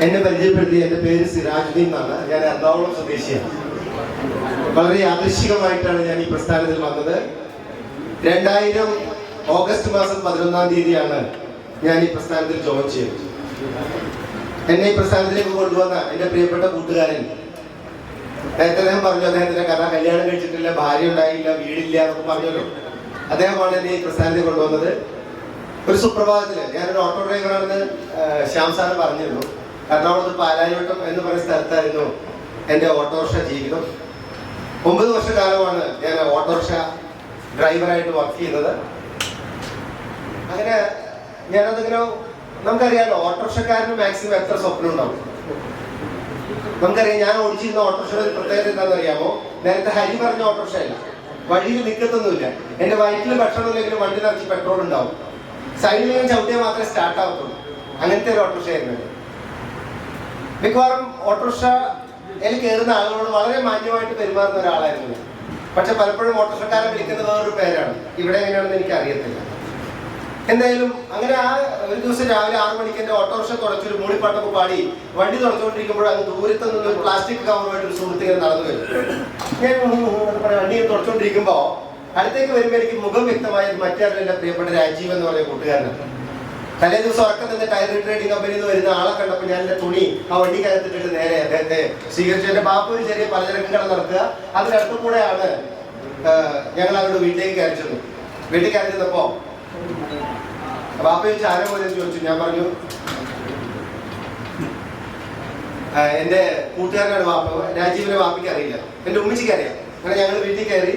എന്നെ പരിചയപ്പെടുത്തി. എൻ്റെ പേര് സിറാജുദ്ദീൻ എന്നാണ്. ഞാൻ എറണാകുളം സ്വദേശിയാണ്. വളരെ യാദൃശ്ചികമായിട്ടാണ് ഞാൻ ഈ പ്രസ്ഥാനത്തിൽ വന്നത്. 2000 ഓഗസ്റ്റ് മാസം 11-ാം തീയതിയാണ് ഞാൻ ഈ പ്രസ്ഥാനത്തിൽ ജോയിൻ ചെയ്തത്. എന്നെ ഈ പ്രസ്ഥാനത്തിലേക്ക് കൊണ്ടുവന്ന എൻ്റെ പ്രിയപ്പെട്ട കൂട്ടുകാരൻ, നേരത്തെ അദ്ദേഹം പറഞ്ഞു അദ്ദേഹത്തിന്റെ കഥ, കല്യാണം കഴിച്ചിട്ടില്ല, ഭാര്യ ഉണ്ടായില്ല, വീടില്ല എന്നൊക്കെ പറഞ്ഞല്ലോ. അദ്ദേഹമാണ് എന്നെ ഈ പ്രസ്ഥാനത്തിൽ കൊണ്ടുവന്നത്. ഒരു സുപ്രഭാതത്തില്, ഞാനൊരു ഓട്ടോ ഡ്രൈവറാണെന്ന് ശ്യാം സാറ് പറഞ്ഞിരുന്നു. എറണാകുളത്ത് പാലാരിവട്ടം എന്ന് പറയുന്ന സ്ഥലത്തായിരുന്നു എൻ്റെ ഓട്ടോറിക്ഷ ജീവിതം. 9 വർഷക്കാലമാണ് ഞാൻ ഓട്ടോറിക്ഷ ഡ്രൈവറായിട്ട് വർക്ക് ചെയ്യുന്നത്. അങ്ങനെ ഞാനതിങ്ങനെ, നമുക്കറിയാമല്ലോ ഓട്ടോറിക്ഷക്കാരന് മാക്സിമം എത്ര സ്വപ്നം ഉണ്ടാവും. നമുക്കറിയാം, ഞാൻ ഓടിച്ചിരുന്ന ഓട്ടോറിക്ഷയുടെ ഒരു പ്രത്യേകത എന്താണെന്ന് അറിയാമോ? നേരത്തെ ഹരി പറഞ്ഞ ഓട്ടോറിക്ഷയല്ല, വഴിയിൽ നിൽക്കത്തൊന്നുമില്ല. എൻ്റെ വയറ്റിൽ ഭക്ഷണം ഇല്ലെങ്കിലും വണ്ടി നിറച്ച് പെട്രോൾ ഉണ്ടാവും. സൈഡിൽ ചവിട്ടിയാൽ മാത്രമേ സ്റ്റാർട്ട് ആവത്തുള്ളൂ. അങ്ങനത്തെ ഒരു ഓട്ടോറിക്ഷ ആയിരുന്നു. മിക്കവാറും ഓട്ടോറിക്ഷയിൽ കയറുന്ന ആളുകളോട് വളരെ മാന്യമായിട്ട് പെരുമാറുന്ന ഒരാളായിരുന്നു. പക്ഷെ പലപ്പോഴും ഓട്ടോറിക്ഷക്കാരെ വിളിക്കുന്നത് വേറൊരു പേരാണ്. ഇവിടെ എങ്ങനെയാണെന്ന് എനിക്ക് അറിയത്തില്ല. എന്തായാലും അങ്ങനെ ആ ഒരു ദിവസം രാവിലെ 6 മണിക്ക് എൻ്റെ ഓട്ടോറിക്ഷ തുടച്ചൊരു മൂളിപ്പാട്ടൊക്കെ പാടി വണ്ടി തുടച്ചുകൊണ്ടിരിക്കുമ്പോൾ അങ്ങ് ദൂരത്ത് നിന്ന് ഒരു പ്ലാസ്റ്റിക് കവറുമായിട്ട് ഒരു സുഹൃത്തിങ്ങനെ നടന്നു വരും. ഞാൻ വണ്ടി തുടച്ചുകൊണ്ടിരിക്കുമ്പോൾ അടുത്തേക്ക് വരുമ്പോൾ എനിക്ക് മുഖം വ്യക്തമായ മറ്റേ എൻ്റെ പ്രിയപ്പെട്ട രാജീവ് എന്ന് പറയുന്ന കൂട്ടുകാരനാണ്. തലേ ദിവസം ഉറക്കം തന്നെ ടയർ ട്രേഡിംഗ് കമ്പനിയിൽ നിന്ന് വരുന്ന ആളെ കണ്ടപ്പോൾ ഞാൻ എൻ്റെ തുണി ആ വണ്ടിക്കകത്തിട്ടിട്ട് നേരെ അദ്ദേഹത്തെ സ്വീകരിച്ചു. എൻ്റെ ബാപ്പ ഒരു ചെറിയ പലചരക്ക് കട നടത്തുക. അതിനടുത്ത് കൂടെയാണ് ഞങ്ങൾ അങ്ങോട്ട് വീട്ടിലേക്ക് കയറി ചെന്നു. വീട്ടിൽ കയറി ചെന്നപ്പോൾ ബാപ്പ ചോദിച്ചു ആരെ പോലെ ചോദിച്ചു. ഞാൻ പറഞ്ഞു എൻ്റെ കൂട്ടുകാരനാണ് ബാപ്പ. രാജീവിനെ ബാപ്പയ്ക്ക് അറിയില്ല, എൻ്റെ ഉമ്മച്ചിക്ക് അറിയാം. അങ്ങനെ ഞങ്ങൾ വീട്ടിൽ കയറി.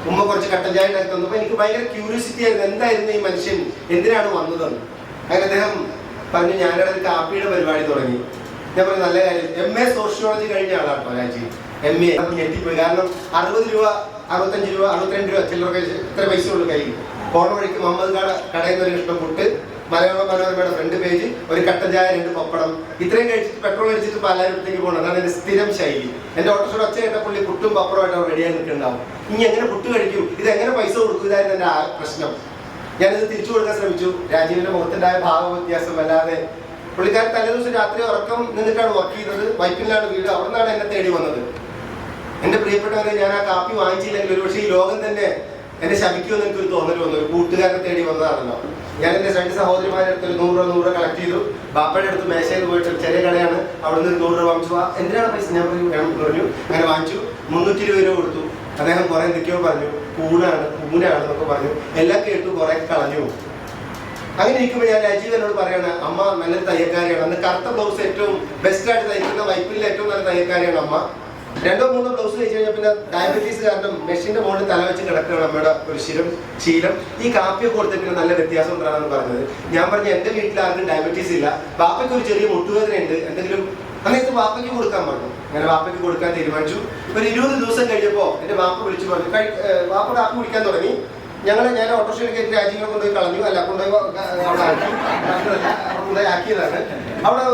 ഉമ്മ കുറച്ച് കട്ടൻ ചായ ഉണ്ടാക്കി തന്നപ്പോൾ എനിക്ക് ഭയങ്കര ക്യൂരിയോസിറ്റി ആയിരുന്നു, എന്തായിരുന്നു ഈ മനുഷ്യൻ, എന്തിനാണ് വന്നതെന്ന്. അങ്ങനെ അദ്ദേഹം പറഞ്ഞു ഞാനിവിടെ ഒരു കാപ്പിയുടെ പരിപാടി തുടങ്ങി. ഞാൻ പറഞ്ഞു നല്ല കാര്യം. MA സോഷ്യോളജി കഴിഞ്ഞ ആളാണ് കേട്ടോ രാജീവ്. MA ഞെട്ടിപ്പോയി. കാരണം 60 രൂപ, 65 രൂപ, 62 രൂപ ചില്ലറ ഇത്ര പൈസ ഉള്ളു കയ്യിൽ. പോണ വഴിക്ക് മുഹമ്മദ് കടയിൽ നിന്ന് ഒരു ഇഷ്ടം പുട്ട്, മലയാള മനോരമയുടെ ഫ്രണ്ട് പേജ്, ഒരു കട്ടൻ ചായ, 2 പപ്പടം, ഇത്രയും കഴിച്ചിട്ട് പെട്രോൾ അടിച്ചിട്ട് പാലാരിവട്ടത്തേക്ക് പോകണം. അതാണ് എൻ്റെ സ്ഥിരം ശൈലി. എൻ്റെ ഓട്ടോറിക്ഷയുടെ ഒച്ച കേട്ട പുള്ളി പുട്ടും പപ്പടമായിട്ട് അവർ റെഡിയായി നിൽക്കുന്നുണ്ടാവും. ഇനി എങ്ങനെ പുട്ട് കഴിക്കും, ഇതെങ്ങനെ പൈസ കൊടുക്കും, ഇതായിരുന്നു എൻ്റെ പ്രശ്നം. ഞാനിത് തിരിച്ചു കൊടുക്കാൻ ശ്രമിച്ചു. രാജീവിൻ്റെ മുഖത്തുണ്ടായ ഭാവ വ്യത്യാസം വല്ലാതെ. പുള്ളിക്കാരൻ തലേ ദിവസം രാത്രി ഉറക്കം നിന്നിട്ടാണ് വർക്ക് ചെയ്തത്. വൈപ്പിലാണ് വീട്. അവിടെ നിന്നാണ് എന്നെ തേടി വന്നത്. എൻ്റെ പ്രിയപ്പെട്ടവരെ, ഞാൻ ആ കാപ്പി വാങ്ങിച്ചില്ലെങ്കിൽ ഒരുപക്ഷെ ഈ ലോകം തന്നെ എന്നെ ശപിക്കുമെന്ന് എനിക്കൊരു തോന്നൽ വന്നു. ഒരു കൂട്ടുകാരനെ തേടി വന്നതാണല്ലോ. ഞാൻ എൻ്റെ 2 സഹോദരിമാരുടെ അടുത്ത് 100 രൂപ കളക്ട് ചെയ്തു. ബാപ്പയുടെ അടുത്ത് മേശയിൽ പോയിട്ട്, ചെറിയ കടയാണ്, അവിടെ നിന്ന് 100 രൂപ വാങ്ങിച്ചു. എന്തിനാണ് പൈസ? ഞാൻ പറഞ്ഞു. അങ്ങനെ വാങ്ങിച്ചു. 320 രൂപ കൊടുത്തു. അദ്ദേഹം കുറെ എന്തൊക്കെയോ പറഞ്ഞു. പൂനാണെന്നൊക്കെ പറഞ്ഞു. എല്ലാം കേട്ടു, കുറെ കളഞ്ഞു. അങ്ങനെ ഇരിക്കുമ്പോൾ ഞാൻ രാജീവ് എന്നോട് പറയാണ്, അമ്മ നല്ലൊരു തയ്യക്കാരിയാണ്. അന്ന് കറുത്ത ബ്ലൗസ് ഏറ്റവും ബെസ്റ്റായിട്ട് തയ്ക്കുന്ന വൈപ്പിലെ ഏറ്റവും നല്ല തയ്യക്കാരിയാണ് അമ്മ. 2 3 ബ്ലൗസ് കഴിച്ചു കഴിഞ്ഞാൽ പിന്നെ ഡയബറ്റീസ് കാരണം മെഷീന്റെ മുകളിൽ തല വെച്ച് കിടക്കുകയാണ് അമ്മയുടെ ഒരു ശീലം. ഈ കാപ്പിയൊക്കെ കൊടുത്തിട്ട് പിന്നെ നല്ല വ്യത്യാസം ഉണ്ടാണെന്ന് പറഞ്ഞത്. ഞാൻ പറഞ്ഞു എൻ്റെ വീട്ടിൽ ആർക്കും ഡയബറ്റീസ് ഇല്ല, ബാപ്പയ്ക്ക് ഒരു ചെറിയ മുട്ടുവേദന ഉണ്ട്, എന്തെങ്കിലും അങ്ങനത്തെ ബാപ്പയ്ക്ക് കൊടുക്കാൻ പറഞ്ഞു. അങ്ങനെ ബാപ്പയ്ക്ക് കൊടുക്കാൻ തീരുമാനിച്ചു. ഒരു 20 ദിവസം കഴിഞ്ഞപ്പോൾ എൻ്റെ ബാപ്പ വിളിച്ചു പറഞ്ഞു, ബാപ്പ കാപ്പി കുടിക്കാൻ തുടങ്ങി. ഞാൻ ഓട്ടോറിക്ഷയിൽ കയറ്റി രാജീവിനെ കൊണ്ടുപോയി കളഞ്ഞു. അല്ല, കൊണ്ടുപോയി ആക്കിയതാണ്. അവിടെ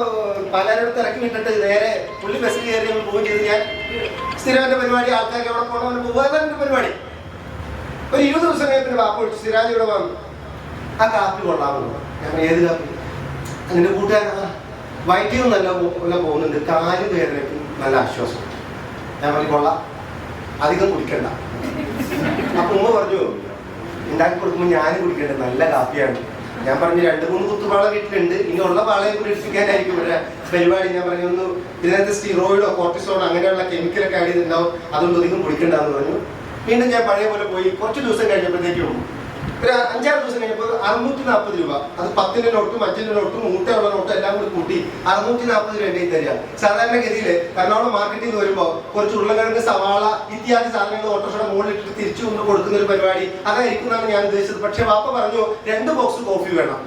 പാലാരിവട്ടത്ത് ഇറക്കി വിട്ടിട്ട് നേരെ പുള്ളി ബസ്സിൽ കയറി ഞങ്ങൾ പോവുകയും ചെയ്ത്. ഞാൻ സ്ഥിരം എൻ്റെ പരിപാടി, ആൾക്കാർക്ക് അവിടെ പോകണമെന്ന് പോകാതാണ് എൻ്റെ പരിപാടി. ഒരു 20 ദിവസം കഴിഞ്ഞ ബാപ്പ വിളിച്ചു, സിരാജ് ഇവിടെ വന്നു, ആ കാപ്പി കൊള്ളാമെന്ന്. ഞാൻ ഏത് കാപ്പി? എൻ്റെ കൂട്ടുകാരൻ വയറ്റിൽ നല്ല പോകുന്നുണ്ട്, കാല് വേദനയ്ക്ക് നല്ല ആശ്വാസം. ഞാൻ പറഞ്ഞു കൊള്ളാം, അധികം കുടിക്കണ്ട. അപ്പൊ ഉമ്മ പറഞ്ഞു ഉണ്ടാക്കി കൊടുക്കുമ്പോൾ ഞാൻ കുടിക്കേണ്ടത് നല്ല കാപ്പിയാണ്. ഞാൻ പറഞ്ഞു 2 3 കുത്തുപാള വീട്ടിലുണ്ട്, ഇനി ഉള്ള പാളയെ കൂടി ഇടിപ്പിക്കാനായിരിക്കും ഇവിടെ പരിപാടി. ഞാൻ പറഞ്ഞു ഒന്ന് ഇതിനകത്ത് സ്റ്റിറോയിഡോ കോർട്ടിസോണോ അങ്ങനെയുള്ള കെമിക്കലൊക്കെ ആഡ് ചെയ്തിട്ടുണ്ടാവും, അതുകൊണ്ട് അധികം കുടിക്കണ്ടെന്ന് പറഞ്ഞു. വീണ്ടും ഞാൻ പഴയ പോലെ പോയി. കുറച്ച് ദിവസം കഴിഞ്ഞപ്പോഴത്തേക്കും ഒരു 5-6 ദിവസം കഴിഞ്ഞപ്പോൾ 640 രൂപ, അത് 10-ന്റെ നോട്ടും 5-ന്റെ നോട്ടും മൂട്ടയുള്ള നോട്ടും എല്ലാം കൂടി കൂട്ടി 640 രൂപ എൻ്റെ തരിക. സാധാരണഗതിയിൽ എറണാകുളം മാർക്കറ്റിൽ നിന്ന് വരുമ്പോൾ കുറച്ച് ഉരുളക്കിഴങ്ങ്, സവാള ഇത്യാദി സാധനങ്ങൾ ഓട്ടോറിക്ഷയുടെ മുകളിൽ ഇട്ടിട്ട് തിരിച്ചു കൊണ്ട് കൊടുക്കുന്ന ഒരു പരിപാടി അതായിരിക്കുന്നതാണ് ഞാൻ ഉദ്ദേശിച്ചത്. പക്ഷെ വാപ്പ പറഞ്ഞു 2 ബോക്സ് കോഫി വേണം.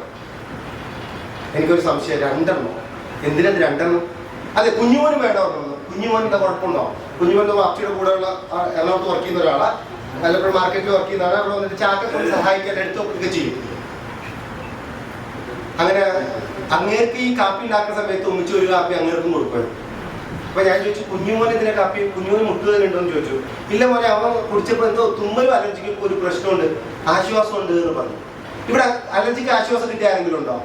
എനിക്കൊരു സംശയം, 2 എണ്ണം എന്തിനത് 2 എണ്ണം? അതെ, കുഞ്ഞുമോനും വേണം. കുഞ്ഞുമോൻ എന്താ കുഴപ്പമുണ്ടോ? കുഞ്ഞുമോൻ്റെ വാപ്പിയുടെ കൂടെയുള്ള എറണാകുളത്ത് വർക്ക് ചെയ്യുന്ന ഒരാളാണ്, പലപ്പോഴും മാർക്കറ്റിൽ വർക്ക് ചെയ്യുന്നതാണ്. അവിടെ വന്നിട്ട് ചാക്കൊക്കെ സഹായിക്കാൻ എടുത്തൊക്കെ ചെയ്യും. അങ്ങനെ അങ്ങേർക്ക് ഈ കാപ്പി ഉണ്ടാക്കുന്ന സമയത്ത് ഒന്നിച്ച് ഒരു കാപ്പി അങ്ങേർക്കും കൊടുക്കുമായിരുന്നു. അപ്പൊ ഞാൻ ചോദിച്ചു, കുഞ്ഞുമോൻ എന്തിനാ കാപ്പി? കുഞ്ഞുമോന് മുട്ടുവേദന ഉണ്ടോ എന്ന് ചോദിച്ചു. ഇല്ല മോനെ, അവൻ കുടിച്ചപ്പോൾ എന്തോ തുമ്മലും അലർജിക്കും ഒരു പ്രശ്നമുണ്ട്, ആശ്വാസം ഉണ്ട് എന്ന് പറഞ്ഞു. ഇവിടെ അലർജിക്ക് ആശ്വാസം കിട്ടിയ ആരെങ്കിലും ഉണ്ടോ?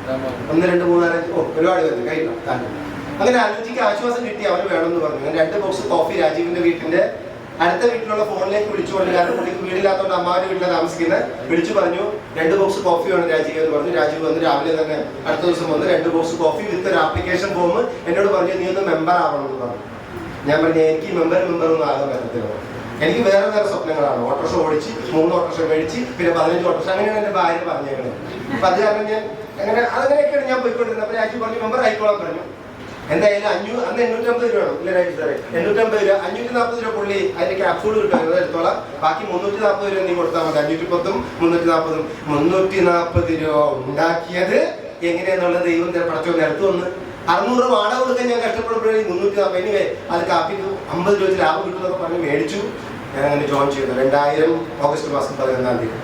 1 2 3 4 ഒരുപാട് പേര് കഴിക്കണം. അങ്ങനെ അലർജിക്ക് ആശ്വാസം കിട്ടി അവന് വേണമെന്ന് പറഞ്ഞു. ഞാൻ 2 ബോക്സ് കോഫി രാജീവിന്റെ വീട്ടിന്റെ അടുത്ത വീട്ടിലുള്ള ഫോണിലേക്ക് വിളിച്ചു പറഞ്ഞു. കാരണം പുള്ളിക്ക് വീടില്ലാത്തതുകൊണ്ട് അമ്മാവിന്റെ വീട്ടിലാണ് താമസിക്കുന്നത്. വിളിച്ചു പറഞ്ഞു 2 ബോക്സ് കോഫി വേണം രാജീവ് എന്ന് പറഞ്ഞു. രാജീവ് വന്ന് രാവിലെ തന്നെ അടുത്ത ദിവസം വന്ന് 2 ബോക്സ് കോഫി വിത്ത് ഒരു ആപ്ലിക്കേഷൻ ഫോം എന്നോട് പറഞ്ഞു നീ ഒന്ന് മെമ്പർ ആവണം എന്ന് പറഞ്ഞു. ഞാൻ പറഞ്ഞു എനിക്ക് മെമ്പർ ഒന്നും ആകാൻ പറ്റത്തില്ല. എനിക്ക് വേറെ സ്വപ്നങ്ങളാണ്. ഓട്ടോറിക്ഷ ഓടിച്ച് 3 ഓട്ടോറിക്ഷ മേടിച്ച് പിന്നെ 15 ഓട്ടോറിക്ഷ അങ്ങനെയാണ് എന്റെ ഭാര്യ പറഞ്ഞേക്കുന്നത്. അപ്പൊ അത് കാരണം ഞാൻ അങ്ങനെയൊക്കെയാണ് ഞാൻ പോയിക്കൊണ്ടിരുന്നത്. അപ്പൊ രാജീവ് പറഞ്ഞു മെമ്പർ ആയിക്കോളാൻ പറഞ്ഞു. എന്തായാലും അന്ന് 850 രൂപ വേണം. ഇല്ല രാജീവ് സാറേ 850 രൂപ 540 രൂപ പുള്ളി അതിന്റെ ക്യാപ്സൂൾ കിട്ടും എടുത്തോളാം. ബാക്കി 340 രൂപ നീ കൊടുത്താൽ മതി. 510 340 340 രൂപ ഉണ്ടാക്കിയത് എങ്ങനെയാന്നുള്ളത് ദൈവം പടച്ചോ നിരത്ത് വന്ന് 600 വാടക കൊടുക്കാൻ ഞാൻ കഷ്ടപ്പെടുമ്പോഴേ 340 എനിവേ അത് കാപ്പിക്ക് 50 രൂപ ലാഭം കിട്ടുന്നൊക്കെ പറഞ്ഞ് മേടിച്ചു. ഞാൻ അങ്ങനെ ജോയിൻ ചെയ്തു 2000 ഓഗസ്റ്റ് മാസം 11-ാം തീയതി.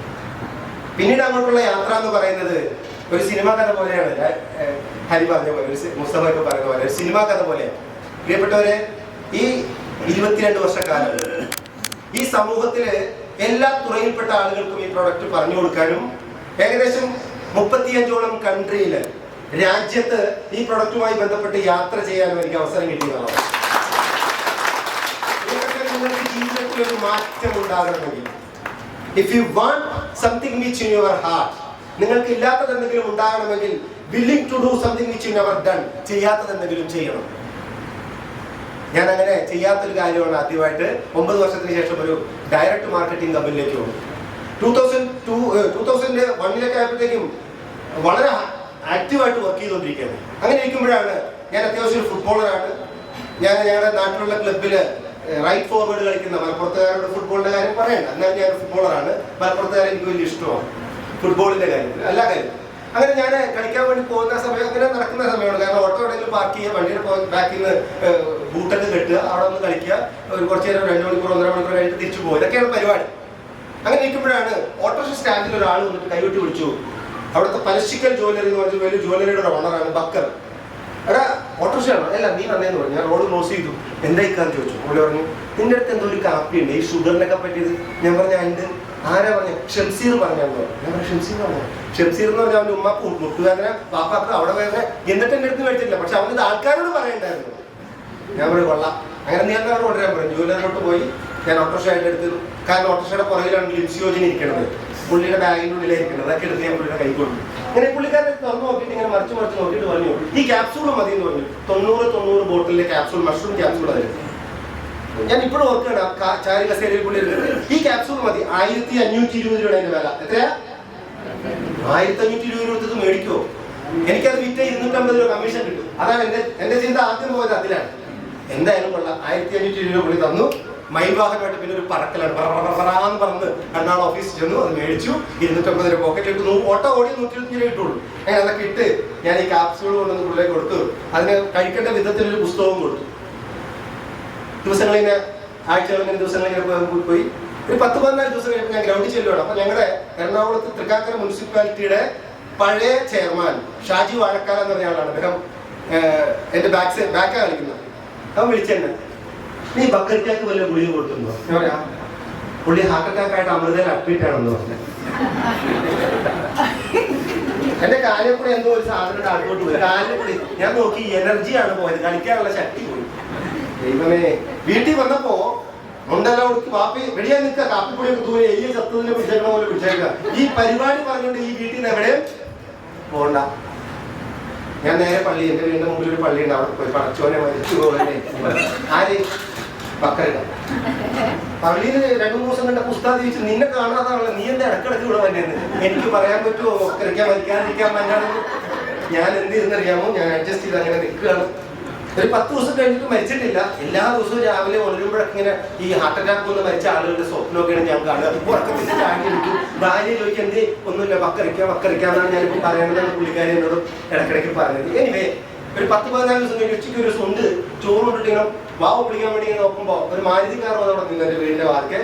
പിന്നീട് അങ്ങോട്ടുള്ള യാത്ര എന്ന് പറയുന്നത് ഒരു സിനിമാ കഥ പോലെയാണ്. ഹരി പറഞ്ഞ പോലെ മുസ്തഫയൊക്കെ പറയുന്ന പോലെ ഒരു സിനിമാ കഥ പോലെയാണ്. പ്രിയപ്പെട്ടവരെ, ഈ 22 വർഷക്കാലം ഈ സമൂഹത്തിലെ എല്ലാ തുറയിൽപ്പെട്ട ആളുകൾക്കും ഈ പ്രോഡക്റ്റ് പറഞ്ഞു കൊടുക്കാനും ഏകദേശം 35ഓളം കൺട്രിയില് രാജ്യത്ത് ഈ പ്രൊഡക്റ്റുമായി ബന്ധപ്പെട്ട് യാത്ര ചെയ്യാനും എനിക്ക് അവസരം കിട്ടിയതാണ്. നിങ്ങൾക്ക് ജീവിതത്തിൽ ഒരു മാറ്റം ഉണ്ടാകണമെങ്കിൽ if you want something which in your heart, നിങ്ങൾക്ക് ഇല്ലാത്തത് എന്തെങ്കിലും ഉണ്ടാകണമെങ്കിൽ willing to do something which you never done, ചെയ്യാത്തത് എന്തെങ്കിലും ചെയ്യണം. ഞാൻ അങ്ങനെ ചെയ്യാത്തൊരു കാര്യമാണ് ആദ്യമായിട്ട് 9 വർഷത്തിന് ശേഷം ഒരു ഡയറക്റ്റ് മാർക്കറ്റിംഗ് കമ്പനിയിലേക്ക് പോകും. 2001 ആയപ്പോഴത്തേക്കും വളരെ ആക്റ്റീവായിട്ട് വർക്ക് ചെയ്തുകൊണ്ടിരിക്കുകയാണ്. അങ്ങനെ ഇരിക്കുമ്പോഴാണ് ഞാൻ അത്യാവശ്യം ഒരു ഫുട്ബോളറാണ്. ഞാൻ ഞങ്ങളുടെ നാട്ടിലുള്ള ക്ലബ്ബില് റൈറ്റ് ഫോർവേഡ് കളിക്കുന്ന മലപ്പുറത്തുകാരുടെ ഫുട്ബോളിന്റെ കാര്യം പറയണ്ട. എന്നാലും ഞാൻ ഫുട്ബോളറാണ്. മലപ്പുറത്തുകാരെ എനിക്ക് വലിയ ഇഷ്ടമാണ് ഫുട്ബോളിന്റെ കാര്യത്തിൽ, എല്ലാ കാര്യത്തിലും. അങ്ങനെ ഞാൻ കളിക്കാൻ വേണ്ടി പോകുന്ന സമയം അങ്ങനെ നടക്കുന്ന സമയമാണ്. കാരണം ഓട്ടോ എവിടെയെങ്കിലും പാർക്ക് ചെയ്യുക, വണ്ടിയുടെ ബാക്കിൽ നിന്ന് ബൂട്ടൊക്കെ കെട്ടുക, അവിടെ ഒന്ന് കളിക്കുക, ഒരു കുറച്ച് നേരം 2 മണിക്കൂർ 1.5 മണിക്കൂർ കഴിഞ്ഞിട്ട് തിരിച്ചു പോകും. ഇതൊക്കെയാണ് പരിപാടി. അങ്ങനെ ഇരിക്കുമ്പോഴാണ് ഓട്ടോറിക്ഷ സ്റ്റാൻഡിൽ ഒരാൾ വന്നിട്ട് കൈവിട്ട് വിളിച്ചു. അവിടുത്തെ പരശിക്കൽ ജ്വല്ലറി എന്ന് പറഞ്ഞ വലിയ ജ്വല്ലറിയുടെ ഓണറാണ് ബക്കർ. എടാ ഓട്ടോറിക്ഷയാണോ? അല്ല നീ വന്നേന്ന് പറഞ്ഞു. ഞാൻ റോഡ് ക്രോസ് ചെയ്തു. എന്തായിക്കാന്ന് ചോദിച്ചു. പുള്ളി പറഞ്ഞു നിന്റെ അടുത്ത് എന്തോ ഒരു കാപ്പി ഉണ്ട് ഈ ഷുഗറിനൊക്കെ പറ്റിയത്. ഞാൻ പറഞ്ഞ ഉണ്ട്. ആരാ പറഞ്ഞു? ഷംസീർ പറഞ്ഞാന്ന് പറഞ്ഞു. ഞാൻ പറഞ്ഞു ഷംസീർ പറഞ്ഞു. ഷംസീർ എന്ന് പറഞ്ഞാൽ അവന്റെ ഉമ്മക്ക് മുട്ടുവേദന, പാപ്പാക്ക് അവിടെ വേദന, എന്നിട്ട് എന്റെ അടുത്ത് മേടിച്ചിട്ടില്ല. പക്ഷെ അവനത് ആൾക്കാരോട് പറയണ്ടായിരുന്നു. ഞാൻ പറഞ്ഞു കൊള്ളാം. അങ്ങനെ നീ എന്താ കൊണ്ടുവരാൻ പറഞ്ഞു. ജ്വല്ലറിലോട്ട് പോയി ഞാൻ ഓട്ടോറിക്ഷ ആയിട്ട് എടുത്തു. കാരണം ഓട്ടോറിക്ഷയുടെ പുറകിലാണ് ലിംസിയോജൻ ഇരിക്കണത്, പുള്ളിയുടെ ബാഗിൻ്റെ ഉള്ളിലായിരിക്കുന്നത്. അതൊക്കെ എടുത്ത് ഞാൻ പുള്ളിയുടെ കൈ കൊടുത്തു. അങ്ങനെ പുള്ളിക്കാരെ തുറന്നു നോക്കിയിട്ട് ഇങ്ങനെ മറിച്ച് നോക്കിയിട്ട് പറഞ്ഞു ഈ ക്യാപ്സൂൾ മതി എന്ന് പറഞ്ഞു. 90 ബോട്ടിലെ ക്യാപ്സൂൾ, മഷ്റൂം ക്യാപ്സൂൾ അതിൽ. ഞാൻ ഇപ്പോഴും ഓർക്കുകയാണ് ചാരി കസേരയിൽ പുള്ളി എടുത്തിട്ട് ഈ ക്യാപ്സൂൾ മതി. 1520 രൂപയുടെ അതിന്റെ വില. എത്രയാ? 1520 രൂപ കൊടുത്തത് മേടിക്കുമോ? എനിക്കത് വിറ്റ് 250 രൂപ കമ്മീഷൻ കിട്ടും. അതാണ് എന്റെ ചിന്ത ആദ്യം പോയത് അതിലാണ്. എന്തായാലും കൊള്ളാം. 1520 രൂപ പുള്ളി തന്നു. മയിൽവാഹനമായിട്ട് പിന്നെ ഒരു പറക്കലാണ്. പറന്ന് പറന്ന് എറണാകുളം ഓഫീസിൽ ചെന്നു. അത് മേടിച്ചു. 250 രൂപ പോക്കറ്റ് ഇട്ടു. ഓട്ടോ ഓടി 125 രൂപ ഇട്ടുള്ളൂ. അങ്ങനെ അതൊക്കെ ഇട്ട് ഞാൻ ഈ ക്യാപ്സൂൾ കൊണ്ടുവന്ന് പുള്ളിലേക്ക് കൊടുത്തു. അതിന് കഴിക്കേണ്ട വിധത്തിലൊരു പുസ്തകവും കൊടുത്തു. ദിവസങ്ങളിങ്ങനെ ആഴ്ചകളിങ്ങനെ ദിവസങ്ങളിങ്ങനെ പോയി ഒരു 10-14 ദിവസം കഴിഞ്ഞപ്പോൾ ഞാൻ ഗ്രൗണ്ടിൽ ചെല്ലുവാണ്. അപ്പൊ ഞങ്ങളുടെ എറണാകുളത്ത് തൃക്കാക്കര മുനിസിപ്പാലിറ്റിയുടെ പഴയ ചെയർമാൻ ഷാജി വാഴക്കാല എന്ന് പറഞ്ഞ ആളാണ്. അദ്ദേഹം എന്റെ ബാക്കാണ് കളിക്കുന്നത്. അവൻ വിളിച്ചെന്നെ നീ ബക്കറിക്കാക്ക് വല്ല ഗുളിക കൊടുത്തുണ്ടോ? ഞാൻ പറയാ പുള്ളി ഹാർട്ട് അറ്റാക്ക് ആയിട്ട് അമൃതയിൽ അഡ്മിറ്റ് ആണെന്ന് പറഞ്ഞു. എന്റെ കാലിൽ കൂടെ എന്തോ ഒരു സാധനം അടുത്തോട്ട് പോയി. കാലിൽ കൂടി ഞാൻ നോക്കി എനർജിയാണ് പോയത്, കളിക്കാനുള്ള ശക്തി പോയി. ദൈവമേ, വീട്ടിൽ വന്നപ്പോ മുണ്ടെല്ലാം കൊടുത്ത് വാപ്പി വെടിയാൻ നിൽക്കുക. കാപ്പിപ്പൊടിയൊക്കെ ദൂരെ എയ്യ ചത്തതിനെ പിടിച്ചേക്കണ പോലെ പിടിച്ചേക്കുക. ഈ പരിപാടി പറഞ്ഞുകൊണ്ട് ഈ വീട്ടിൽ നിന്ന് എവിടെയും പോകണ്ട. ഞാൻ നേരെ പള്ളി, എന്റെ വീടിന്റെ മുമ്പിൽ ഒരു പള്ളി ഉണ്ട്, അവിടെ പോയി പടച്ചോനെ മരിച്ചു പോലെ ആര് ബക്കറില്ല. പള്ളിയിൽ 2-3 ദിവസം കണ്ട പുസ്തകം ചോദിച്ചു നിന്നെ കാണാതാണല്ലോ, നീ എന്താ ഇടക്കിടക്ക് ഇവിടെ വന്നേന്ന്. എനിക്ക് പറയാൻ പറ്റുമോ ബക്കറിക്കാൻ മരിക്കാതിരിക്കാൻ പറ്റാണെന്ന്? ഞാൻ എന്ത് ചെയ്യുന്നറിയാമോ, ഞാൻ അഡ്ജസ്റ്റ് ചെയ്ത് അങ്ങനെ നിൽക്കുകയാണ്. ഒരു 10 ദിവസം കഴിഞ്ഞിട്ട് മരിച്ചിട്ടില്ല. എല്ലാ ദിവസവും രാവിലെ ഉണരുമ്പോഴൊക്കെ ഇങ്ങനെ ഈ ഹാർട്ട് അറ്റാക്ക് ഒന്ന് മരിച്ച ആളുകളുടെ സ്വപ്നമൊക്കെയാണ് ഞാൻ കാണുക. ഇപ്പോൾ ഉറക്കത്തിന്റെ ചാടി എടുക്കും. ഭാര്യ ചോദിക്കും എന്തേ ഒന്നുമില്ല ബക്കറിക്കാന്നാണ് ഞാനിപ്പോൾ പറയണതാണ് പുള്ളിക്കാരി എന്നോട് ഇടയ്ക്കിടയ്ക്ക് പറഞ്ഞത്. എനിവേ ഒരു 10-14 ദിവസം കഴിഞ്ഞ് ഉച്ചയ്ക്ക് ഒരു ഉണ്ട് ചോറ് കൊണ്ടിട്ട് ഇങ്ങനെ വാവ് പിടിക്കാൻ വേണ്ടി ഇങ്ങനെ നോക്കുമ്പോൾ ഒരു മാരുതി കാർ വന്നവിടെ നിന്ന് എൻ്റെ വീടിന്റെ വാർക്കെ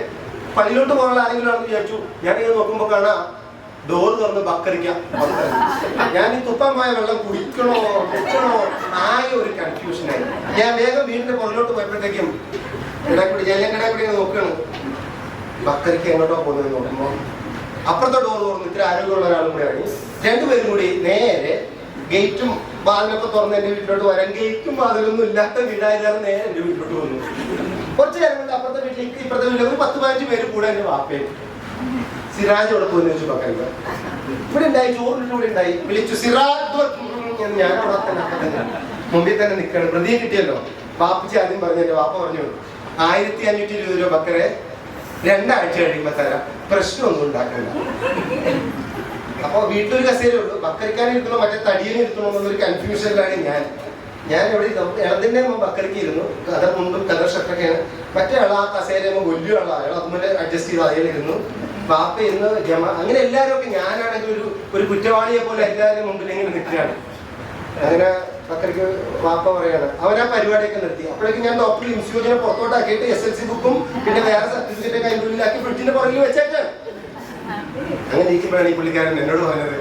പള്ളിയിലോട്ട് പോകാനുള്ള ആരെങ്കിലും ആണെന്ന് വിചാരിച്ചു. ഞാനിങ്ങനെ നോക്കുമ്പോൾ കാണാം ഡോർ തുറന്ന് ബക്കറിക്കാം. ഞാൻ ഈ തുപ്പാൻ പോയ വെള്ളം കുടിക്കണോ ആയ ഒരു കൺഫ്യൂഷനായി. ഞാൻ വേഗം വീടിന്റെ പുറകിലോട്ട് പോയപ്പോഴത്തേക്കും കിടാക്കൂടി നോക്കുകയാണ്. ബക്കറിക്ക് എങ്ങോട്ടോ പോകുന്നത് നോക്കുമ്പോൾ അപ്പുറത്തെ ഡോർ തുറന്ന് ഇത്ര ആരോഗ്യമുള്ള ഒരാളും കൂടെ ഇറങ്ങി. 2 പേരും കൂടി നേരെ ഗേറ്റും വാതിലൊക്കെ തുറന്ന് എന്റെ വീട്ടിലോട്ട് വരാൻ, ഗേറ്റും വാതിലൊന്നും ഇല്ലാത്ത വീടായതാണ് നേരെ എന്റെ വീട്ടിലോട്ട് വന്നു. കുറച്ച് നേരം കൊണ്ട് അപ്പുറത്തെ വീട്ടിലേക്ക് ഇപ്പുറത്തെ വീട്ടിൽ ഒരു 10-15 പേര് കൂടെ എന്റെ വാപ്പയും സിറാജ് അവിടെ പോയി വെച്ചു. പക്കല്ല ഇവിടെ ഉണ്ടായി, ചോറിന്റെ കൂടെ ഉണ്ടായി, വിളിച്ചു സിറാജ്. ഞാൻ അവിടെ തന്നെ മുമ്പിൽ തന്നെ നിൽക്കണം, പ്രതിയെ കിട്ടിയല്ലോ. വാപ്പിച്ച് ആദ്യം പറഞ്ഞു, എന്റെ വാപ്പ പറഞ്ഞു 1520 രൂപ ബക്കറെ 2 ആഴ്ച കഴിയുമ്പോ തരാം, പ്രശ്നമൊന്നും ഉണ്ടാക്കണ്ട. അപ്പൊ വീട്ടിലൊരു കസേരേ ഉള്ളൂ, ബക്കറിക്കാനും ഇരിക്കണോ മറ്റേ തടിയനും ഇരിക്കണോ എന്നുള്ളൊരു കൺഫ്യൂഷനിലാണ് ഞാൻ എവിടെ ഇളതിന്റെ ബക്കറിക്ക് ഇരുന്നു, കഥ മുണ്ടും കഥ ഷർട്ടൊക്കെയാണ്. മറ്റേ ആൾ ആ കസേര വലിയ ആളാണ്, അയാൾ അതുപോലെ അഡ്ജസ്റ്റ് ചെയ്ത് അയാളിരുന്നു. വാപ്പ ഇരുന്ന് ജമ, അങ്ങനെ എല്ലാവരും ഒക്കെ. ഞാനാണെങ്കിൽ ഒരു കുറ്റവാളിയെ പോലെ എല്ലാവരും മുമ്പിൽ ഇങ്ങനെ നിൽക്കുകയാണ്. അങ്ങനെ ബക്കറിക്ക് വാപ്പ പറയാണ്, അവൻ ആ പരിപാടിയൊക്കെ നിർത്തി. അപ്പോഴേക്കും ഞാൻ ഡോക്ടർ ഇൻസ്യൂജിനെ പുറത്തോട്ടാക്കിയിട്ട് SLC ബുക്കും പിന്നെ വേറെ സർട്ടിഫിക്കറ്റ് കൈൻ്റെ ഉള്ളിലാക്കി ഫ്രിഡ്ജിന്റെ പുറകിൽ വെച്ചേക്കാണ്. അങ്ങനെ ഇരിക്കുമ്പോഴാണ് ഈ പുള്ളിക്കാരൻ എന്നോട് പറഞ്ഞത്.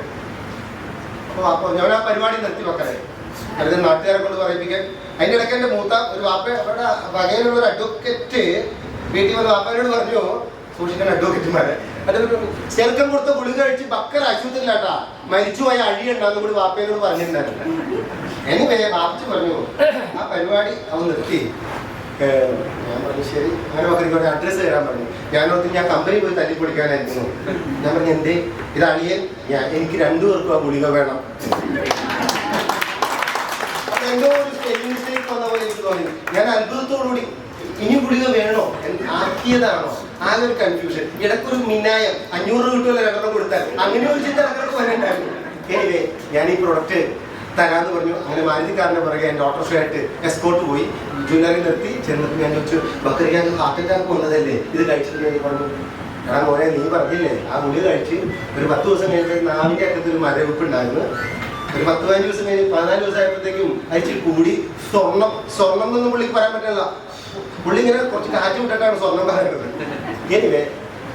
അപ്പൊ വാപ്പ ഞാൻ ആ പരിപാടി നിർത്തി വെക്കണേ, അടുത്ത നാട്ടുകാരെ കൊണ്ട് പറയിപ്പിക്കാൻ. അതിന്റെ ഇടയ്ക്ക് എന്റെ മൂത്ത ഒരു വാപ്പ അവിടെ വകയിലുള്ള ഒരു അഡ്വക്കേറ്റ് വീട്ടിൽ വന്ന് വാപ്പനോട് പറഞ്ഞു, സൂക്ഷിക്കണം അഡ്വക്കേറ്റുമാരെ, അത് ചെറുക്കം കൊടുത്ത ഗുളിക കഴിച്ച് ബക്കർ ആശുപത്രിയിലാട്ടാ മരിച്ചുപോയ അഴിയുണ്ടാന്ന് കൂടി വാപ്പയോട് പറഞ്ഞിട്ടുണ്ടായിരുന്നു. എനിവേ വാപ്പിച്ച് പറഞ്ഞു ആ പരിപാടി അവൻ നിർത്തി. ഞാൻ പറഞ്ഞു ശരി. അങ്ങനെ ബക്കറിക്കോട്ടെ അഡ്രസ്സ് തരാൻ പറഞ്ഞു. ഞാൻ കമ്പനി പോയി തല്ലിപ്പൊടിക്കാനായിരുന്നു. ഞാൻ പറഞ്ഞു എന്തേ ഇത് അളിയൻ, എനിക്ക് 2 പേർക്കും ആ ഗുളിക വേണം. അപ്പൊ എന്തോ ഒരു സ്പെല്ലിംഗ് മിസ്റ്റേക്ക് വന്ന പോലെ എനിക്ക് തോന്നി. ഞാൻ അത്ഭുതത്തോടുകൂടി ഇനി ഗുളിക വേണോ, ആക്കിയതാണോ, ആകെ ഒരു കൺഫ്യൂഷൻ. ഇടയ്ക്കൊരു മിന്നായം 500 കിട്ടുമല്ലോ 2 കൊടുത്താൽ, അങ്ങനെ ഒരു ചിന്ത ഇടയ്ക്കൊക്കെ വന്നിട്ടുണ്ടായിരുന്നു. എനിവേ ഞാൻ ഈ പ്രൊഡക്റ്റ് തരാന്ന് പറഞ്ഞു. അങ്ങനെ മാരുതിക്കാരനെ പുറകെ എൻ്റെ ഓട്ടോറിക്ഷയായിട്ട് എസ്കോർട്ട് പോയി. ജ്വല്ലറി നിർത്തി ചെന്നിട്ട് ഞാൻ ചോദിച്ചു, ബക്കറിക്ക് ഹാർട്ട് അറ്റാക്ക് വന്നതല്ലേ, ഇത് കഴിച്ചിട്ട് ഞാൻ പറഞ്ഞു, എടാ മോനെ നീ പറഞ്ഞില്ലേ ആ ഗുളിക കഴിച്ച് ഒരു 10 ദിവസം കഴിഞ്ഞിട്ട് നാവിൻ്റെ അറ്റത്ത് ഒരു മരവിപ്പ് ഉണ്ടായിരുന്നു. ഒരു 10-15 ദിവസം കഴിഞ്ഞ് 14 ദിവസം ആയപ്പോഴത്തേക്കും അയച്ചിട്ട് കൂടി. സ്വർണം എന്നൊന്നും പുള്ളിക്ക് പറയാൻ പറ്റില്ല. പുള്ളി ഇങ്ങനെ കുറച്ച് കാറ്റ് വിട്ടിട്ടാണ് സ്വർണം പറയുന്നത്. എനിവേ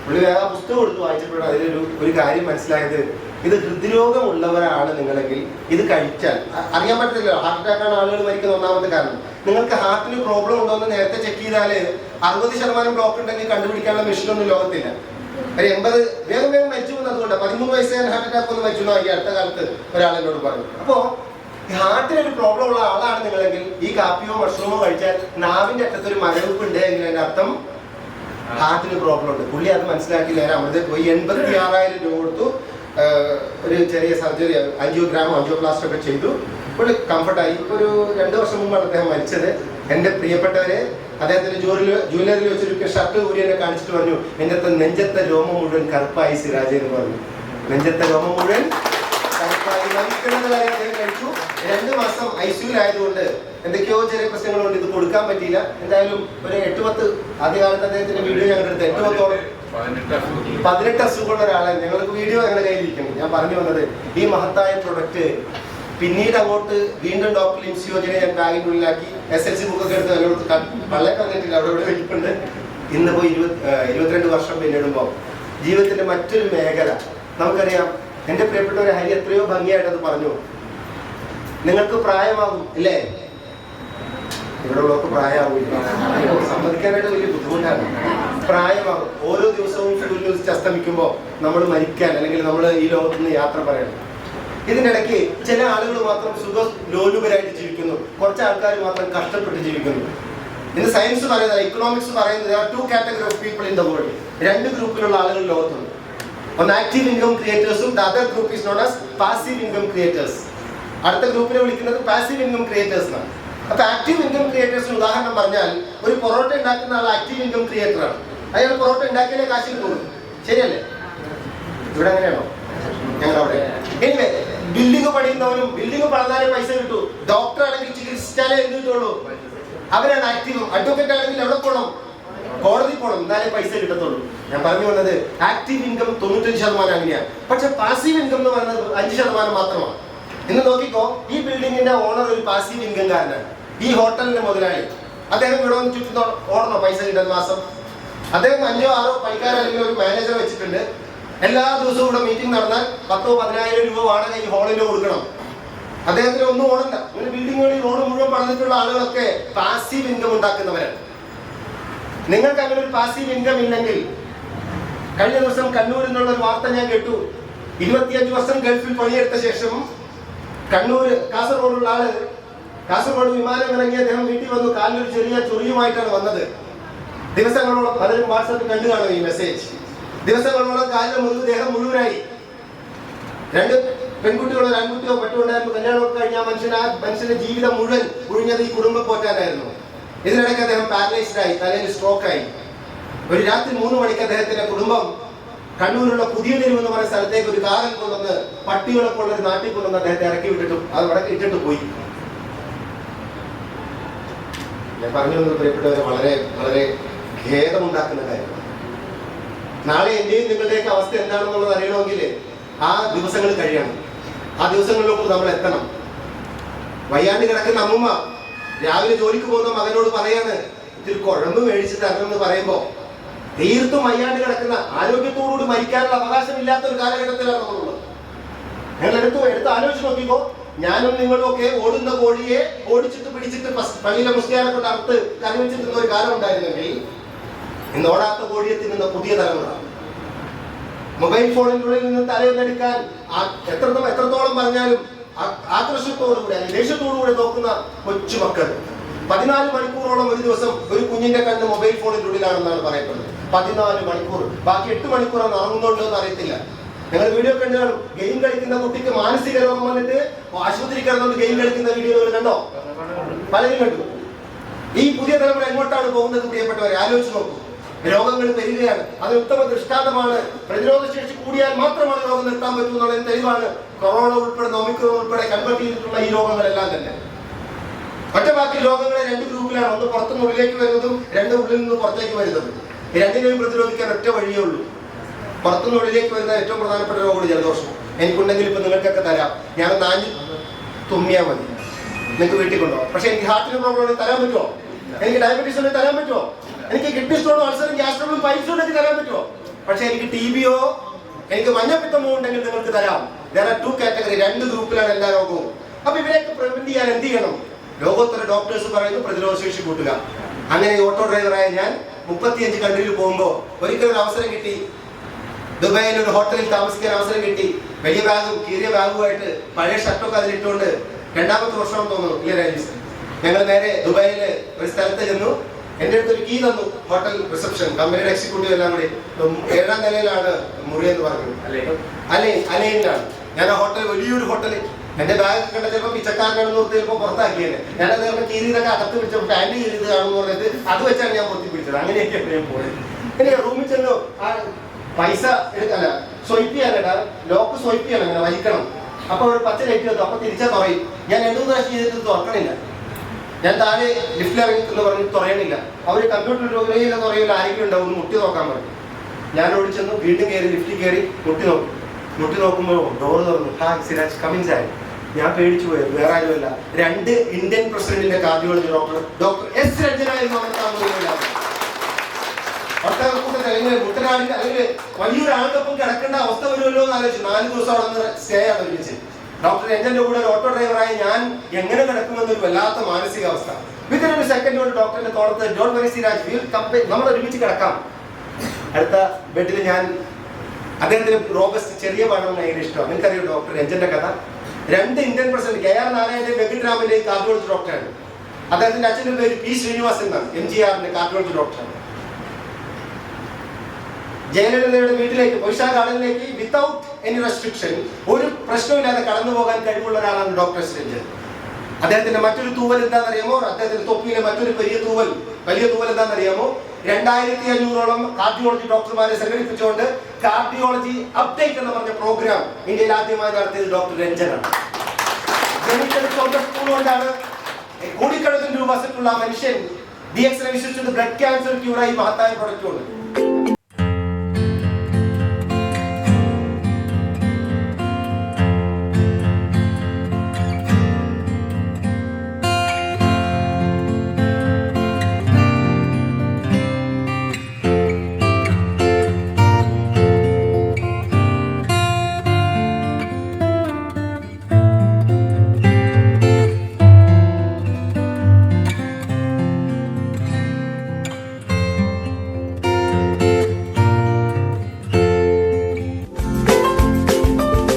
പുള്ളി വേറെ പുസ്തകം കൊടുത്ത് വായിച്ചപ്പോഴാണ് അതിലൊരു കാര്യം മനസ്സിലായത്. ഇത് ഹൃദ്രോഗമുള്ളവരാണ് നിങ്ങളെങ്കിൽ ഇത് കഴിച്ചാൽ അറിയാൻ പറ്റത്തില്ല. ഹാർട്ട് അറ്റാക്കാണ് ആളുകൾ മരിക്കുന്ന ഒന്നാമത്തെ കാരണം. നിങ്ങൾക്ക് ഹാർട്ടിന് പ്രോബ്ലം ഉണ്ടോ എന്ന് നേരത്തെ ചെക്ക് ചെയ്താല് 60% ബ്ലോക്ക് ഉണ്ടെങ്കിൽ കണ്ടുപിടിക്കാനുള്ള മെഷീനൊന്നും ലോകത്തില്ല. ഒരു 80 വേഗം മരിച്ചു പോകുന്നത് അതുകൊണ്ടാണ്. 13 വയസ്സുകാരൻ ഹാർട്ട് അറ്റാക്ക് ഒന്ന് മരിച്ചു എന്നാണ് ഈ അടുത്ത കാലത്ത് ഒരാൾ എന്നോട് പറഞ്ഞു. അപ്പോ ഹാർട്ടിനൊരു പ്രോബ്ലം ഉള്ള ആളാണ് നിങ്ങളെങ്കിൽ ഈ കാപ്പിയോ മഷ്റൂമോ കഴിച്ചാൽ നാവിന്റെ അറ്റത്ത് ഒരു മരവിപ്പ് ഉണ്ട് എങ്കിൽ അതിന്റെ അർത്ഥം ഹാർട്ടിന് പ്രോബ്ലം ഉണ്ട്. പുള്ളി അത് മനസ്സിലാക്കി നേരെ അമൃതയിൽ പോയി 86,000 രൂപ കൊടുത്തു. ഒരു ചെറിയ സർജറി, ആൻജിയോപ്ലാസ്റ്റ് ഒക്കെ ചെയ്തു. പുള്ളി കംഫർട്ടായി. ഒരു 2 വർഷം മുമ്പാണ് അദ്ദേഹം മരിച്ചത്. എൻ്റെ പ്രിയപ്പെട്ടവരെ, അദ്ദേഹത്തിന്റെ ജ്വല്ലറിയിൽ വെച്ചൊരു ഷർട്ട് കൂടി എന്നെ കാണിച്ചിട്ട് പറഞ്ഞു, എൻ്റെ നെഞ്ചത്തെ രോമം മുഴുവൻ കറുപ്പായി സിറാജ് എന്ന് പറഞ്ഞു. നെഞ്ചത്തെ രോമം മുഴുവൻ കറുപ്പായി. മരിക്കുന്നത് വരെ അദ്ദേഹം കഴിച്ചു. 2 മാസം ICUലായതുകൊണ്ട് എന്തൊക്കെയോ ചെറിയ പ്രശ്നങ്ങൾ കൊണ്ട് ഇത് കൊടുക്കാൻ പറ്റിയില്ല. എന്തായാലും ഒരു 8-10 ആദ്യകാലത്ത് അദ്ദേഹത്തിന്റെ വീഡിയോ ഞങ്ങളുടെ അടുത്ത് 8-10ഓളം 18 അസുഖമുള്ള ഒരാളാണ്. ഞങ്ങൾക്ക് വീഡിയോ ഞങ്ങളുടെ കയ്യിലിരിക്കുന്നു. ഞാൻ പറഞ്ഞു വന്നത് ഈ മഹത്തായ പ്രൊഡക്റ്റ് പിന്നീട് അങ്ങോട്ട് വീണ്ടും ഡോക്ടർ ഇൻസ്യൂജിനെ ഞാൻ ബാഗിൻ്റെ ഉള്ളിലാക്കി SLC ബുക്കൊക്കെ എടുത്ത് അതിനോട് പള്ളേ പറഞ്ഞിട്ടില്ല, അവിടെ ഇവിടെ വെച്ചിട്ടുണ്ട്. ഇന്നിപ്പോ 22 വർഷം പിന്നിടുമ്പോൾ ജീവിതത്തിന്റെ മറ്റൊരു മേഖല നമുക്കറിയാം. എൻ്റെ പ്രിയപ്പെട്ടവരെ, ഹരി എത്രയോ ഭംഗിയായിട്ട് അത് പറഞ്ഞു. നിങ്ങൾക്ക് പ്രായമാകും ഇല്ലേ? ഇവിടെ ഉള്ളവർക്ക് പ്രായമാവില്ല, സമ്മതിക്കാനായിട്ട് വലിയ ബുദ്ധിമുട്ടാണ്. പ്രായമാകും. ഓരോ ദിവസവും സൂര്യൻ ഉദിച്ച് അസ്തമിക്കുമ്പോൾ നമ്മൾ മരിക്കാൻ അല്ലെങ്കിൽ നമ്മൾ ഈ ലോകത്ത് നിന്ന് യാത്ര പറയണം. ഇതിനിടയ്ക്ക് ചില ആളുകൾ മാത്രം സുഖലോലുപരായിട്ട് ജീവിക്കുന്നു, കുറച്ച് ആൾക്കാർ മാത്രം കഷ്ടപ്പെട്ട് ജീവിക്കുന്നു. ഇന്ന് സയൻസ് പറയുന്നത്, ഇക്കണോമിക്സ് പറയുന്നത് 2 category of people in the world. 2 ഗ്രൂപ്പിലുള്ള ആളുകൾ ലോകത്തുണ്ട്. ഒന്ന് ആക്റ്റീവ് ഇൻകം ക്രിയേറ്റേഴ്സും the other group is non as passive income creators. അടുത്ത ഗ്രൂപ്പിനെ വിളിക്കുന്നത് പാസീവ് ഇൻകം ക്രിയേറ്റേഴ്സ് എന്നാണ്. അപ്പൊ ആക്റ്റീവ് ഇൻകം ക്രിയേറ്റേഴ്സിന് ഉദാഹരണം പറഞ്ഞാൽ, ഒരു പൊറോട്ട ഉണ്ടാക്കുന്ന ആൾ ആക്റ്റീവ് ഇൻകം ക്രിയേറ്റർ ആണ്. അയാൾ പൊറോട്ട ഉണ്ടാക്കിയാലേ കാശിൽ പോകും, ശരിയല്ലേ? ഇവിടെ അങ്ങനെയാണോ? ഞങ്ങളവിടെ എനിവേ ബിൽഡിംഗ് പണിയുന്നവനും ബിൽഡിംഗ് പണിതാലേ പൈസ കിട്ടൂ. ഡോക്ടർ ആണെങ്കിൽ ചികിത്സിച്ചാലേ എന്ത് കിട്ടുള്ളൂ? അവരാണ് ആക്റ്റീവ്. അഡ്വക്കേറ്റ് ആണെങ്കിൽ എവിടെ പോകണം? കോടതി പോകണം, എന്നാലേ പൈസ കിട്ടത്തുള്ളൂ. ഞാൻ പറഞ്ഞു വന്നത് ആക്റ്റീവ് ഇൻകം 95% അങ്ങനെയാണ്. പക്ഷെ പാസീവ് ഇൻകം എന്ന് പറയുന്നത് 5% മാത്രമാണ്. ഇന്ന് നോക്കിക്കോ, ഈ ബിൽഡിങ്ങിന്റെ ഓണർ ഒരു പാസീവ് ഇൻകംകാരനാണ്. ഈ ഹോട്ടലിന്റെ മുതലാളി അദ്ദേഹം ഇവിടെ വന്ന് ചുറ്റും ഓടണോ പൈസ കിട്ടുന്ന മാസം? അദ്ദേഹം 5-6 പണിക്കാർ അല്ലെങ്കിൽ ഒരു മാനേജറെ വെച്ചിട്ടുണ്ട്. എല്ലാ ദിവസവും ഇവിടെ മീറ്റിംഗ് നടന്നാൽ 10,000-10,000 രൂപ വാടക ഈ ഹോളിൽ കൊടുക്കണം. അദ്ദേഹത്തിന് ഒന്നും ഓടണ്ട. ഇങ്ങനെ ബിൽഡിങ്ങുകളിൽ റോഡ് മുഴുവൻ പണിതിട്ടുള്ള ആളുകളൊക്കെ പാസീവ് ഇൻകം ഉണ്ടാക്കുന്നവരാണ്. നിങ്ങൾക്ക് അങ്ങനെ ഒരു പാസീവ് ഇൻകം ഇല്ലെങ്കിൽ, കഴിഞ്ഞ ദിവസം കണ്ണൂരിൽ നിന്നുള്ള ഒരു വാർത്ത ഞാൻ കേട്ടു. 25 വർഷം ഗൾഫിൽ പണിയെടുത്ത ശേഷം കണ്ണൂർ കാസർഗോഡുള്ള ആള് കാസർഗോഡ് വിമാനം ഇറങ്ങി അദ്ദേഹം വീട്ടിൽ വന്നു. കാലിലൊരു ചെറിയ ചൊറിയുമായിട്ടാണ് വന്നത്. ദിവസങ്ങളോളം പലരും വാട്സാപ്പിൽ കണ്ടു കാണും ഈ മെസ്സേജ്. ദിവസങ്ങളോളം കാലിലെ മുഴുവൻ ദേഹം മുഴുവനായി. 2 പെൺകുട്ടികളോ 1 ആൺകുട്ടിയോ പെട്ടുകൊണ്ടായിരുന്നു. കല്യാണമൊക്കെ കഴിഞ്ഞ മനുഷ്യന്റെ ജീവിതം മുഴുവൻ ഒഴിഞ്ഞത് ഈ കുടുംബം പോറ്റാനായിരുന്നു. ഇതിനിടയ്ക്ക് അദ്ദേഹം പാരലൈസ്ഡ് ആയി, തലയിൽ സ്ട്രോക്ക് ആയി. ഒരു രാത്രി 3 മണിക്ക് അദ്ദേഹത്തിന്റെ കുടുംബം കണ്ണൂരുള്ള പുതിയ തെരുവ് എന്ന് പറയുന്ന സ്ഥലത്തേക്ക് ഒരു കാറിൽ കൊണ്ടുവന്ന് പട്ടികളൊക്കെ ഉള്ള ഒരു നാട്ടിൽ കൊണ്ടുവന്ന് അദ്ദേഹത്തെ ഇറക്കി വിട്ടിട്ടും അത് ഇവിടെ ഇട്ടിട്ട് പോയി. ഞാൻ പറഞ്ഞു വന്നത് പ്രിയപ്പെട്ടവരെ, വളരെ വളരെ ഖേദമുണ്ടാക്കുന്ന കാര്യമാണ്. നാളെ എന്റെയും നിങ്ങളുടെയൊക്കെ അവസ്ഥ എന്താണെന്നുള്ളത് അറിയണമെങ്കിൽ ആ ദിവസങ്ങൾ കഴിയണം. ആ ദിവസങ്ങളിലേക്ക് നമ്മൾ എത്തണം. വയ്യാണ്ട് കിടക്കുന്ന അമ്മൂമ്മ രാവിലെ ജോലിക്ക് പോകുന്ന മകനോട് പറയാണ്, ഇതിൽ കുഴമ്പ് മേടിച്ച് തരണമെന്ന് പറയുമ്പോ തീർത്തും വയ്യാണ്ട് കിടക്കുന്ന, ആരോഗ്യത്തോടുകൂടി മരിക്കാനുള്ള അവകാശമില്ലാത്ത ഒരു കാലഘട്ടത്തിലാണ് നമ്മളുള്ളത്. ഞങ്ങൾ എടുത്ത് ആലോചിച്ച് നോക്കിക്കോ. ഞാനും നിങ്ങളും ഒക്കെ ഓടുന്ന കോഴിയെ ഓടിച്ചിട്ട് പിടിച്ചിട്ട് പള്ളിയിലെ മുസ്ലിയാനെ കൊണ്ട് അറുത്ത് കറി വെച്ചിട്ടുന്ന ഒരു കാലം ഉണ്ടായിരുന്നെങ്കിൽ ഇന്ന് ഓടാത്ത കോഴിയെ തിന്നുന്ന പുതിയ തലമുറ. മൊബൈൽ ഫോണിനുള്ളിൽ നിന്ന് തലയൊന്നെടുക്കാൻ എത്രത്തോളം പറഞ്ഞാലും ആകർഷത്തോടുകൂടി അല്ലെങ്കിൽ ദേഷ്യത്തോടുകൂടി നോക്കുന്ന കൊച്ചുമക്കൾ. 14 മണിക്കൂറോളം ഒരു ദിവസം ഒരു കുഞ്ഞിന്റെ കണ്ണ് മൊബൈൽ ഫോണിനുള്ളിലാണെന്നാണ് പറയപ്പെടുന്നത്. 14 മണിക്കൂർ. ബാക്കി 8 മണിക്കൂറാണ് ഉറങ്ങുന്നുണ്ടോ എന്ന് അറിയത്തില്ല. ഞങ്ങൾ വീഡിയോ കണ്ടു കാണും. ഗെയിം കളിക്കുന്ന കുട്ടിക്ക് മാനസിക രോഗം വന്നിട്ട് ആശുപത്രി കിടന്നുകൊണ്ട് ഗെയിം കളിക്കുന്ന വീഡിയോകൾ കണ്ടോ? പലരും കണ്ടു. ഈ പുതിയ തലമുറ എങ്ങോട്ടാണ് പോകുന്നത് പ്രിയപ്പെട്ടവരെ? ആലോചിച്ച് നോക്കൂ. രോഗങ്ങൾ വരികയാണ്. അത് ഉത്തമ ദൃഷ്ടാന്തമാണ്. പ്രതിരോധ ശേഷി കൂടിയാൽ മാത്രമാണ് രോഗം നിർത്താൻ പറ്റൂ എന്നുള്ളതിന് തെളിവാണ് കൊറോണ ഉൾപ്പെടുന്ന ഒമിക്രോൺ ഉൾപ്പെടെ കൺവേർട്ട് ചെയ്തിട്ടുള്ള ഈ രോഗങ്ങളെല്ലാം തന്നെ. ഒറ്റ ബാക്കി രോഗങ്ങളെ 2 ഗ്രൂപ്പിലാണ്. ഒന്ന് പുറത്തുനിന്ന് ഉള്ളിലേക്ക് വരുന്നതും 2 ഉള്ളിൽ നിന്ന് പുറത്തേക്ക് വരുന്നതും. ഈ രണ്ടിനെയും പ്രതിരോധിക്കാൻ ഒറ്റ വഴിയേ ഉള്ളൂ. പുറത്തുനിന്ന് ഉള്ളിലേക്ക് വരുന്ന ഏറ്റവും പ്രധാനപ്പെട്ട രോഗമാണ് ജലദോഷം. എനിക്കുണ്ടെങ്കിൽ ഇപ്പൊ നിങ്ങൾക്കൊക്കെ തരാം. ഞാൻ 4 തുമ്മിയാൽ മതി, നിങ്ങൾക്ക് വീട്ടിൽ കൊണ്ടുപോകാം. പക്ഷെ എനിക്ക് ഹാർട്ടിന് പ്രോബ്ലം ഉണ്ടെങ്കിൽ തരാൻ പറ്റുമോ? എനിക്ക് ഡയബറ്റീസ് ഉണ്ടെങ്കിൽ തരാൻ പറ്റുമോ? എനിക്ക് കിഡ്നി സ്റ്റോണും അൾസറും ഗ്യാസ്ട്രോളും പൈൽസും ഉണ്ടെങ്കിൽ തരാൻ പറ്റുമോ? പക്ഷെ എനിക്ക് TB എനിക്ക് മഞ്ഞപ്പിത്തമോ ഉണ്ടെങ്കിൽ നിങ്ങൾക്ക് തരാം. There are 2 category. 2 ഗ്രൂപ്പിലാണ് എല്ലാ രോഗവും. അപ്പൊ ഇവരെയൊക്കെ പ്രിവെന്റ് ചെയ്യാൻ എന്ത് ചെയ്യണം? ലോകോത്തര ഡോക്ടേഴ്സ് പറയുന്നു പ്രതിരോധ ശേഷി കൂട്ടുക. അങ്ങനെ ഓട്ടോ ഡ്രൈവറായ ഞാൻ 35 കൺട്രിയിൽ പോകുമ്പോൾ ഒരിക്കലും അവസരം കിട്ടി. ദുബായിൽ ഒരു ഹോട്ടലിൽ താമസിക്കാൻ അവസരം കിട്ടി. വലിയ ബാഗും കീറിയ ബാഗുമായിട്ട് പഴയ ഷർട്ടൊക്കെ അതിലിട്ടുകൊണ്ട് 2ാമത്തെ വർഷം തോന്നുന്നു ഇല്ല രാജീസ്, ഞങ്ങൾ നേരെ ദുബായില് ഒരു സ്ഥലത്ത് ചെന്നു. എന്റെ അടുത്തൊരു കീ തന്നു. ഹോട്ടൽ റിസപ്ഷൻ കമ്പനിയുടെ എക്സിക്യൂട്ടീവ് എല്ലാം കൂടി 7ാം നിലയിലാണ് മുറി എന്ന് പറഞ്ഞു. അലൈനിലാണ്. ഞാൻ ആ ഹോട്ടൽ, വലിയൊരു ഹോട്ടലിൽ എന്റെ ബാഗ് കണ്ട ചിലപ്പോൾ പിച്ചക്കാരനാണെന്ന് ഓർത്ത് ചിലപ്പോൾ പുറത്താക്കിയത്. ഞാൻ അത് കീറിയതൊക്കെ അകത്ത് പിടിച്ച പാൻറ് കീറിയത് കാണുമെന്ന് പറഞ്ഞിട്ട് അത് വെച്ചാണ് ഞാൻ പൊത്തി പിടിച്ചത്. അങ്ങനെയൊക്കെയാണ് ഞാൻ പോയത്. എനിക്ക് റൂമിൽ ചെന്നു ആ പൈസ എടുക്കല്ല, സ്വൈപ്പ് ചെയ്യാനല്ല, ലോക്ക് സ്വൈപ്പ് ചെയ്യണം, അങ്ങനെ വലിക്കണം. അപ്പൊ ഒരു 10 ലൈറ്റ് വെക്കും. അപ്പൊ തിരിച്ചാൽ തുറയും. ഞാൻ 2-3 പ്രാവശ്യം ചെയ്തിട്ട് തുറക്കണില്ല. ഞാൻ താഴെ ലിഫ്റ്റിൽ ഇറങ്ങിയെന്ന് പറഞ്ഞ് തുറയണില്ല. അവർ കമ്പ്യൂട്ടർ തുറയില്ല, ആരെങ്കിലും ഉണ്ടാവും, മുട്ടി നോക്കാൻ പറഞ്ഞു. ഞാൻ ഓടിച്ചെന്നു, വീണ്ടും കയറി ലിഫ്റ്റിൽ കയറി മുട്ടി നോക്കുമ്പോൾ ഡോർ തുറന്നു. Hi Siraj, coming sir. ഞാൻ പേടിച്ചു പോയത്. വേറെ ആരുമല്ല, 2 ഇന്ത്യൻ പ്രസിഡന്റിന്റെ കാർഡിയോളജി ഡോക്ടർ എസ് രഞ്ജനായിരുന്നു. മുട്ടനാടിന്റെ അല്ലെങ്കിൽ വലിയൊരു ആളുകൾക്കും കിടക്കേണ്ട അവസ്ഥ വരുമല്ലോ എന്ന് ആലോചിച്ചു. 4 ദിവസം അവിടെ സ്റ്റേ ആണ് ഒരുമിച്ച്. ഡോക്ടർ രഞ്ജന്റെ കൂടെ ഒരു ഓട്ടോ ഡ്രൈവറായി ഞാൻ എങ്ങനെ കിടക്കുമെന്നൊരു വല്ലാത്ത മാനസികാവസ്ഥ. വിത്തിൻ ഒരു സെക്കൻഡ് കൊണ്ട് ഡോക്ടറിന്റെ തോളത്ത് ഡോണ്ട് വറി സിരാജ്, നമ്മൾ ഒരുമിച്ച് കിടക്കാം. അടുത്ത ബെഡിൽ ഞാൻ അദ്ദേഹത്തിന് റോബസ്റ്റ് ചെറിയ പാടം ഭയങ്കര ഇഷ്ടമാണ്. നിങ്ങൾക്കറിയാം ഡോക്ടർ രഞ്ജന്റെ കഥ. 2 ഇന്ത്യൻ പ്രസിഡന്റ് KR നാരായണന്റെ വെങ്കിട്ടരാമന്റെ കാർഡിയോളജി ഡോക്ടറാണ്. അദ്ദേഹത്തിന്റെ അച്ഛന്റെ പേര് P ശ്രീനിവാസൻ എന്നാണ്. MGRന്റെ കാർഡിയോളജി ഡോക്ടറാണ്. ജയലളിതയുടെ വീട്ടിലേക്ക് പൊയ്ഷ ഗാർഡനിലേക്ക് വിത്തൗട്ട് എനി റെസ്ട്രിക്ഷൻ, ഒരു പ്രശ്നമില്ലാതെ കടന്നു പോകാൻ കഴിവുള്ള ഒരാളാണ് ഡോക്ടർ രഞ്ജൻ. അദ്ദേഹത്തിന്റെ മറ്റൊരു തൂവൽ എന്താണെന്നറിയാമോ? അദ്ദേഹത്തിന്റെ തൊപ്പിയിലെ മറ്റൊരു വലിയ തൂവൽ എന്താണെന്നറിയാമോ? 2500ഓളം കാർഡിയോളജി ഡോക്ടർമാരെ സംഘടിപ്പിച്ചുകൊണ്ട് കാർഡിയോളജി അപ്ഡേറ്റ് എന്ന് പറഞ്ഞ പ്രോഗ്രാം ഇന്ത്യയിൽ ആദ്യമായി നടത്തിയത് ഡോക്ടർ രഞ്ജനാണ്. കൊണ്ടാണ് കോടിക്കണക്കിന് രൂപ അസറ്റുള്ള മനുഷ്യൻ DX വിശ്വസിച്ചത് ബ്ലഡ് ക്യാൻസർ ക്യൂറായി മഹത്തായ പ്രൊഡക്റ്റ് കൊണ്ട്